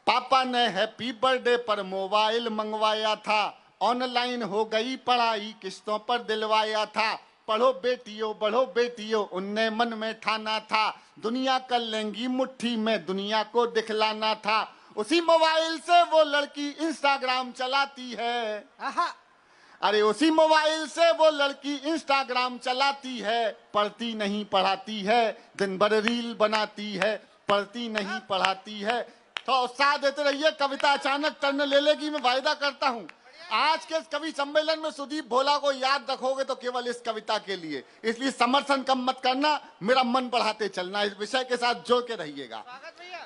पापा ने happy birthday पर मोबाइल मंगवाया था, ऑनलाइन हो गई पढ़ाई किस्तों पर दिलवाया था। पढ़ो बेटियों उनने मन में ठाना था, दुनिया कर लेंगी मुट्ठी में दुनिया को दिखलाना था। उसी मोबाइल से वो लड़की इंस्टाग्राम चलाती है। अरे उसी मोबाइल से वो लड़की इंस्टाग्राम चलाती है, पढ़ती नहीं पढ़ाती है, दिन भर रील बनाती है, पढ़ती नहीं पढ़ाती है। तो उत्साह देते रहिए, कविता अचानक टर्न ले लेगी, मैं वायदा करता हूं। आज के इस कवि सम्मेलन में सुदीप भोला को याद रखोगे तो केवल इस कविता के लिए, इसलिए समर्थन कम मत करना, मेरा मन बढ़ाते चलना, इस विषय के साथ जोड़ के रहिएगा।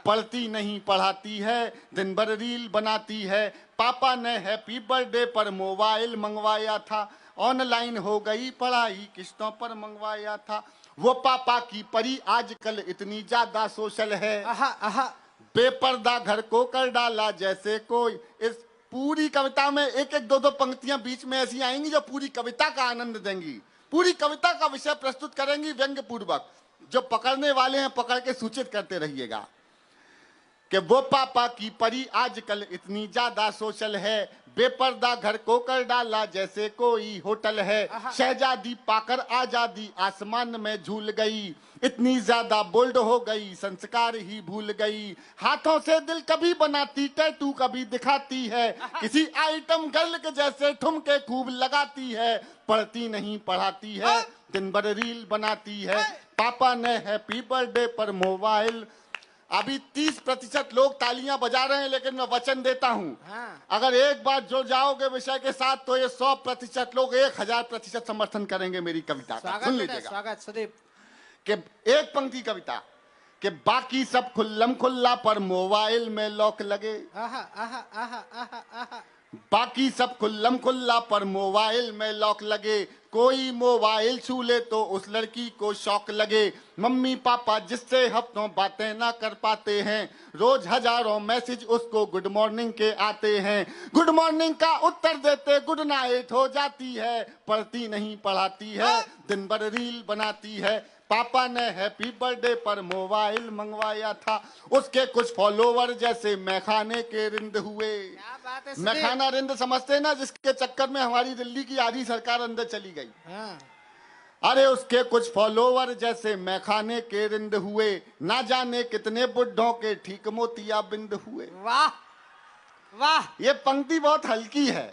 पढ़ती नहीं पढ़ाती है, दिन भर रील बनाती है, पापा ने हैप्पी बर्थडे पर मोबाइल मंगवाया था, ऑनलाइन हो गई पढ़ाई किस्तों पर मंगवाया था। वो पापा की परी आजकल इतनी ज्यादा सोशल है, बेपर्दा घर को कर डाला जैसे कोई। इस पूरी कविता में एक एक दो दो पंक्तियां बीच में ऐसी आएंगी जो पूरी कविता का आनंद देंगी, पूरी कविता का विषय प्रस्तुत करेंगी व्यंग्य पूर्वक। जो पकड़ने वाले हैं पकड़ के सूचित करते रहिएगा कि वो पापा की परी आजकल इतनी ज्यादा सोशल है, बेपर्दा घर को कर डाला जैसे कोई होटल है। शहजादी पाकर आजादी आसमान में झूल गई, इतनी ज्यादा बोल्ड हो गई संस्कार ही भूल गई। हाथों से दिल कभी बनाती टैटू कभी दिखाती है, किसी आइटम गर्ल के जैसे ठुमके खूब लगाती है। पढ़ती नहीं पढ़ाती है, दिन भर रील बनाती है, पापा ने हैप्पी बर्थडे पर मोबाइल। अभी 30% लोग तालियां बजा रहे हैं, लेकिन मैं वचन देता हूं, अगर एक बार जुड़ जाओगे विषय के साथ तो ये 100% लोग 1000% समर्थन करेंगे मेरी कविता का। सुन लीजिएगा, स्वागत सुदीप। कि एक पंक्ति कविता कि बाकी सब खुल्लम खुल्ला पर मोबाइल में लॉक लगे। बाकी सब खुल्लम खुल्ला पर मोबाइल में लॉक लगे, कोई मोबाइल छू ले तो उस लड़की को शौक लगे। मम्मी पापा जिससे हफ्तों बातें ना कर पाते हैं, रोज हजारों मैसेज उसको गुड मॉर्निंग के आते हैं। गुड मॉर्निंग का उत्तर देते गुड नाइट हो जाती है, पढ़ती नहीं पढ़ाती है, दिन भर रील बनाती है। पापा ने हैप्पी बर्थडे पर मोबाइल मंगवाया था, उसके कुछ फॉलोवर जैसे मैखाने के रिंद हुए। मैखाना रिंद समझते ना, जिसके चक्कर में हमारी दिल्ली की आधी सरकार अंदर चली गई। अरे उसके कुछ फॉलोवर जैसे मैखाने के रिंद हुए, ना जाने कितने बुढ़ों के ठीक मोतिया बिंद हुए। वाह वाह, ये पंक्ति बहुत हल्की है,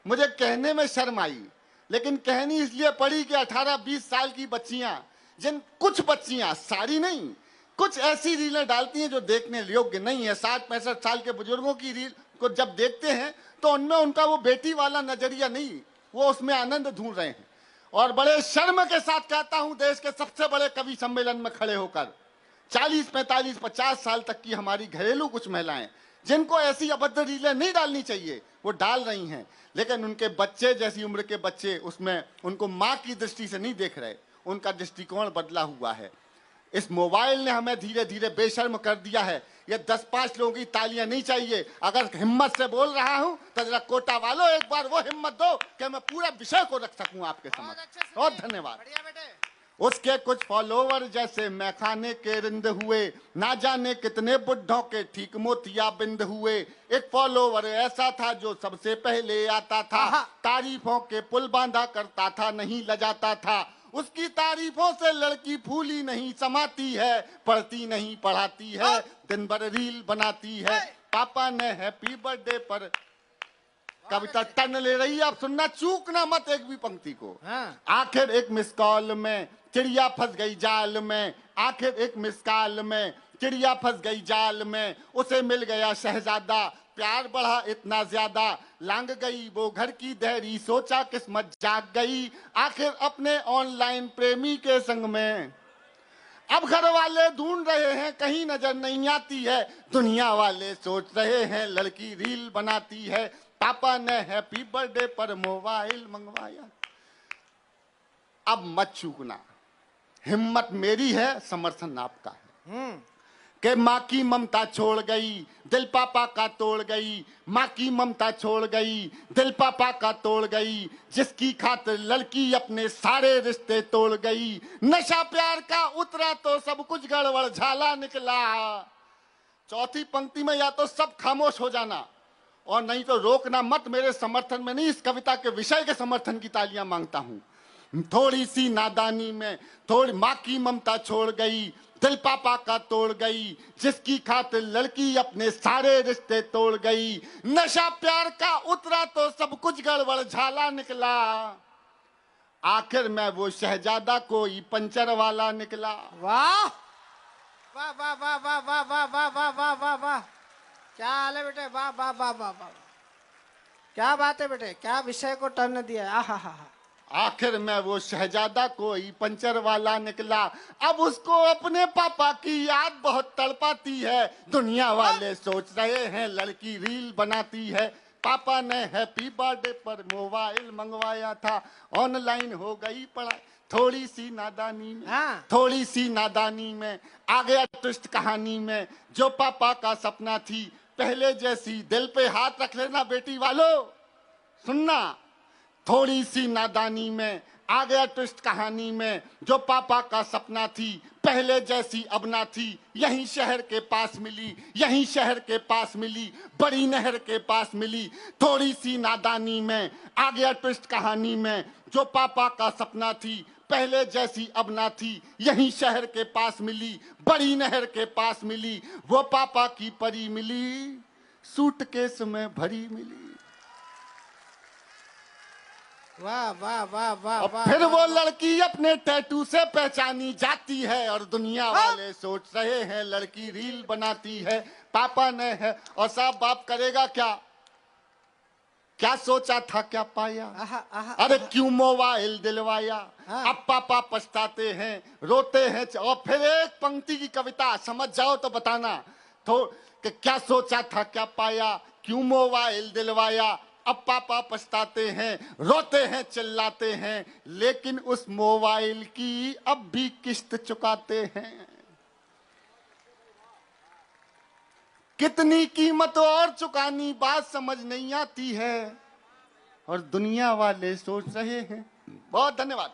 मुझे कहने में शर्म आई, लेकिन कहनी इसलिए पड़ी कि 18-20 साल की बच्चियां, जिन कुछ बच्चियां, सारी नहीं, कुछ ऐसी रीलें डालती हैं जो देखने योग्य नहीं है। 60-65 साल के बुजुर्गों की रील को जब देखते हैं तो उनमें उनका वो बेटी वाला नजरिया नहीं, वो उसमें आनंद ढूंढ रहे हैं। और बड़े शर्म के साथ कहता हूं, देश के सबसे बड़े कवि सम्मेलन में खड़े होकर 40, 45, 50 साल तक की हमारी घरेलू कुछ महिलाएं, जिनको ऐसी अभद्र रीलें नहीं डालनी चाहिए, वो डाल रही हैं, लेकिन उनके बच्चे जैसी उम्र के बच्चे उसमें उनको माँ की दृष्टि से नहीं देख रहे, उनका दृष्टिकोण बदला हुआ है। इस मोबाइल ने हमें धीरे धीरे बेशर्म कर दिया है। ये 10-5 लोगों की तालियां नहीं चाहिए। अगर हिम्मत से बोल रहा हूं तो जरा कोटा वालों एक बार वो हिम्मत दो कि मैं पूरा विषय को रख सकूं आपके समक्ष। बहुत धन्यवाद। उसके कुछ फॉलोवर जैसे मैखाने के रिंद हुए, ना जाने कितने बुढ़ों के ठीक मोतिया बिंद हुए। एक फॉलोवर ऐसा था जो सबसे पहले आता था, तारीफों के पुल बांधा करता था, नहीं लजाता था। उसकी तारीफों से लड़की फूली नहीं समाती है, पढ़ती नहीं पढ़ाती है, दिन भर रील बनाती है। पापा ने हैप्पी बर्थडे पर, कविता टर्न ले रही है, आप सुनना, चूकना मत एक भी पंक्ति को। आखिर एक मिस कॉल में चिड़िया फंस गई जाल में, आखिर एक मिस कॉल में चिड़िया फंस गई जाल में, उसे मिल गया शहजादा, प्यार बढ़ा इतना ज्यादा, लांग गई वो घर की देहरी, सोचा किस्मत जाग गई, आखिर अपने ऑनलाइन प्रेमी के संग में। अब घर वाले ढूंढ रहे हैं कहीं नजर नहीं आती है, दुनिया वाले सोच रहे हैं लड़की रील बनाती है। पापा ने हैप्पी बर्थडे पर मोबाइल मंगवाया। अब मत चूकना, हिम्मत मेरी है, समर्थन आपका है। कि माँ की ममता छोड़ गई, दिल पापा का तोड़ गई, माँ की ममता छोड़ गई, दिल पापा का तोड़ गई, जिसकी खातिर लड़की अपने सारे रिश्ते तोड़ गई। नशा प्यार का उतरा तो सब कुछ गड़बड़ झाला निकला, चौथी पंक्ति में या तो सब खामोश हो जाना और नहीं तो रोकना मत। मेरे समर्थन में नहीं, इस कविता के विषय के समर्थन की तालियां मांगता हूं। थोड़ी सी नादानी में थोड़ी माँ की ममता छोड़ गई, दिल पापा का तोड़ गई, जिसकी खातिर लड़की अपने सारे रिश्ते तोड़ गई। नशा प्यार का उतरा तो सब कुछ गड़बड़ झाला निकला, आखिर में वो शहजादा कोई पंचर वाला निकला। वाह वाह वाह वाह वाह वाह वाह वाह वाह वाह वाह वाह, क्या हाल है बेटे, वाह वाह वाह वाह वाह, क्या बात है बेटे, क्या विषय को टर्न दिया। आहा हा हा। आखिर में वो शहजादा कोई पंचर वाला निकला, अब उसको अपने पापा की याद बहुत तड़पाती है। दुनिया वाले सोच रहे हैं लड़की रील बनाती है। पापा ने हैप्पी बर्थडे पर मोबाइल मंगवाया था, ऑनलाइन हो गई पढ़ाई। थोड़ी सी नादानी में थोड़ी सी नादानी में आ गया ट्विस्ट कहानी में। जो पापा का सपना थी पहले जैसी, दिल पे हाथ रख लेना बेटी वालों, सुनना। थोड़ी सी नादानी में आ गया ट्विस्ट कहानी में। जो पापा का सपना थी पहले जैसी अब ना थी, यहीं शहर के पास मिली, यहीं शहर के पास मिली, बड़ी नहर के पास मिली। थोड़ी सी नादानी में आ गया ट्विस्ट कहानी में। जो पापा का सपना थी पहले जैसी अब ना थी, यहीं शहर के पास मिली, बड़ी नहर के पास मिली। वो पापा की परी मिली, सूटकेस में भरी मिली। वाह वाह वाह वाह और वाह। फिर वो लड़की अपने टैटू से पहचानी जाती है और दुनिया वाले सोच रहे हैं लड़की रील बनाती है। पापा ने है और साहब बाप करेगा क्या, क्या सोचा था क्या पाया। अरे क्यों मोबाइल दिलवाया, अब पापा पछताते हैं रोते हैं। और फिर एक पंक्ति की कविता समझ जाओ तो बताना तो कि क्या सोचा था क्या पाया, क्यों मोबाइल दिलवाया, अब पापा पछताते हैं रोते हैं चिल्लाते हैं, लेकिन उस मोबाइल की अब भी किस्त चुकाते हैं। कितनी कीमत और चुकानी बात समझ नहीं आती है और दुनिया वाले सोच रहे हैं। बहुत धन्यवाद।